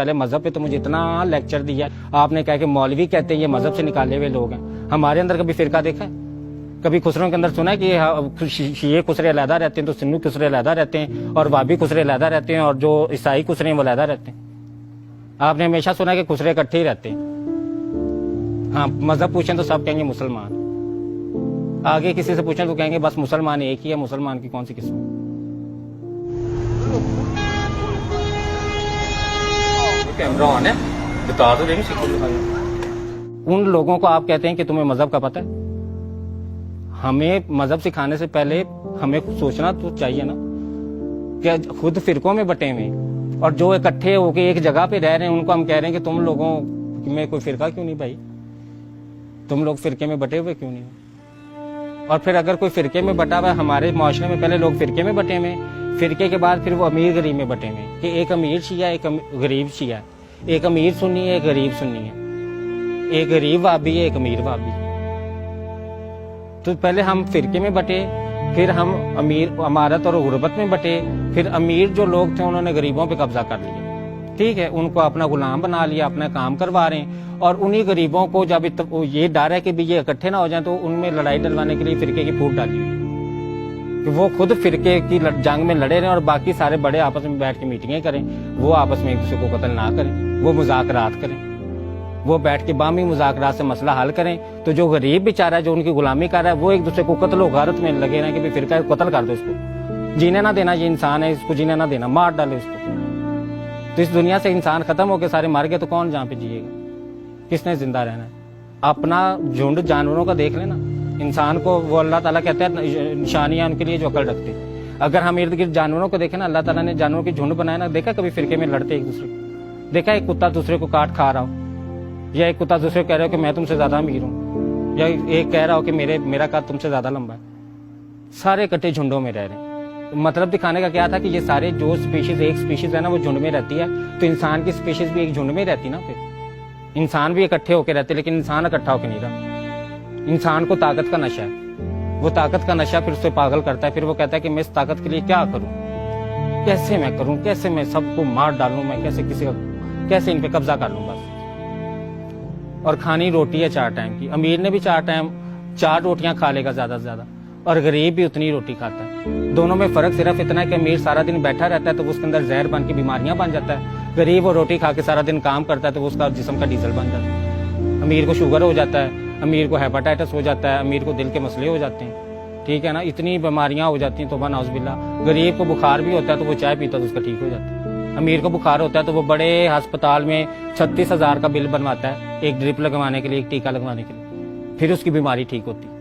پہلے مذہب پہ تو مجھے اتنا لیکچر دیا. آپ نے کہا کہ مولوی کہتے ہیں یہ مذہب سے نکالے ہوئے لوگ ہیں. ہمارے اندر کبھی فرقہ دیکھا ہے؟ کبھی خسروں کے اندر سنا ہے کہ شیعہ خسرے علیحدہ رہتے ہیں تو سنی خسرے علیحدہ رہتے ہیں اور وابی خسرے علیحدہ رہتے ہیں اور جو عیسائی خسرے ہیں وہ علیحدہ رہتے ہیں؟ آپ نے ہمیشہ سنا کہ خسرے اکٹھے ہی رہتے ہیں. ہاں مذہب پوچھیں تو سب کہیں گے مسلمان. آگے کسی سے پوچھیں تو کہیں گے بس مسلمان ایک ہی ہے. مسلمان کی کون سی قسم ہے؟ کیمرہ آن ہے بتا دو. ان لوگوں کو آپ کہتے ہیں کہ تمہیں مذہب کا پتہ ہے. ہمیں مذہب سکھانے سے پہلے ہمیں سوچنا تو چاہیے نا کہ خود فرقوں میں بٹے ہوئے اور جو اکٹھے ہو کے ایک جگہ پہ رہ رہے ہیں ان کو ہم کہہ رہے ہیں کہ تم لوگوں میں کوئی فرقہ کیوں نہیں بھائی؟ تم لوگ فرقے میں بٹے ہوئے کیوں نہیں؟ اور پھر اگر کوئی فرقے میں بٹا ہوا ہے، ہمارے معاشرے میں پہلے لوگ فرقے میں بٹے ہوئے، فرقے کے بعد پھر وہ امیر غریب میں بٹے ہوئے کہ ایک امیر شیعہ ایک غریب شیعہ، ایک امیر سنی ہے ایک غریب سنی ہے، ایک غریب وابی ہے ایک امیر وابی. تو پہلے ہم فرقے میں بٹے، پھر ہم امیر امارت اور غربت میں بٹے، پھر امیر جو لوگ تھے انہوں نے غریبوں پہ قبضہ کر لیا. ٹھیک ہے، ان کو اپنا غلام بنا لیا، اپنا کام کروا رہے ہیں. اور انہی غریبوں کو جب یہ ڈر ہے کہ بھی یہ اکٹھے نہ ہو جائیں تو ان میں لڑائی ڈلوانے کے لیے فرقے کی پھوٹ ڈالی ہوئی کہ وہ خود فرقے کی جنگ میں لڑے رہیں اور باقی سارے بڑے آپس میں بیٹھ کے میٹنگیں کریں، وہ آپس میں ایک دوسرے کو قتل نہ کریں، وہ مذاکرات کریں، وہ بیٹھ کے باہمی مذاکرات سے مسئلہ حل کریں. تو جو غریب بیچارہ ہے جو ان کی غلامی کر رہا ہے وہ ایک دوسرے کو قتل و غارت میں لگے رہے کہ بھی فرقہ قتل کر دو، اس کو جینے نہ دینا، یہ انسان ہے اس کو جینے نہ دینا، مار ڈالو اس کو. تو اس دنیا سے انسان ختم ہو کے سارے مر گئے تو کون جہاں پہ جیے گا؟ کس نے زندہ رہنا ہے؟ اپنا جھنڈ جانوروں کا دیکھ لینا. انسان کو وہ اللہ تعالیٰ کہتے ہیں نشانیاں ان کے لیے جو عقل رکھتے ہیں. اگر ہم ارد گرد جانوروں کو دیکھیں نا، اللہ تعالیٰ نے جانوروں کی جھنڈ بنایا نا، دیکھا کبھی فرقے میں لڑتے ایک دوسرے کو؟ دیکھا ایک کتا دوسرے کو کاٹ کھا رہا ہو، یا ایک کتا دوسرے کو کہہ رہا ہو کہ میں تم سے زیادہ امیر ہوں، یا ایک کہہ رہا ہو کہ میرا قد تم سے زیادہ لمبا ہے. سارے کٹے جھنڈوں میں رہ رہے ہیں. مطلب دکھانے کا کیا تھا کہ یہ سارے جو سپیشیز ایک سپیشیز ہے نا وہ جھنڈ میں رہتی ہے، تو انسان کی سپیشیز بھی ایک جھنڈ میں رہتی نا. پھر انسان بھی اکٹھے ہو کے رہتے، لیکن انسان اکٹھا ہو کے نہیں رہا. انسان کو طاقت کا نشہ ہے، وہ طاقت کا نشہ پھر اسے پاگل کرتا ہے. پھر وہ کہتا ہے کہ میں اس طاقت کے لیے کیا کروں، کیسے میں کروں، کیسے میں سب کو مار ڈالوں، میں کیسے ان پہ قبضہ کر لوں بس. اور کھانی روٹی ہے 4 ٹائم کی. امیر نے بھی 4 روٹیاں کھا لے گا زیادہ سے زیادہ، اور غریب بھی اتنی روٹی کھاتا ہے. دونوں میں فرق صرف اتنا ہے کہ امیر سارا دن بیٹھا رہتا ہے تو اس کے اندر زہر بن کے بیماریاں بن جاتا ہے، غریب وہ روٹی کھا کے سارا دن کام کرتا ہے تو اس کا جسم کا ڈیزل بن جاتا ہے. امیر کو شوگر ہو جاتا ہے، امیر کو ہیپاٹائٹس ہو جاتا ہے، امیر کو دل کے مسئلے ہو جاتے ہیں. ٹھیک ہے نا، اتنی بیماریاں ہو جاتی ہیں توبہ نعوذ باللہ. غریب کو بخار بھی ہوتا ہے تو وہ چائے پیتا ہے تو اس کا ٹھیک ہو جاتا ہے. امیر کو بخار ہوتا ہے تو وہ بڑے ہسپتال میں 36,000 کا بل بنواتا ہے ایک ڈرپ لگوانے کے لیے، ایک ٹیکہ لگوانے کے لیے، پھر اس کی بیماری ٹھیک ہوتی ہے.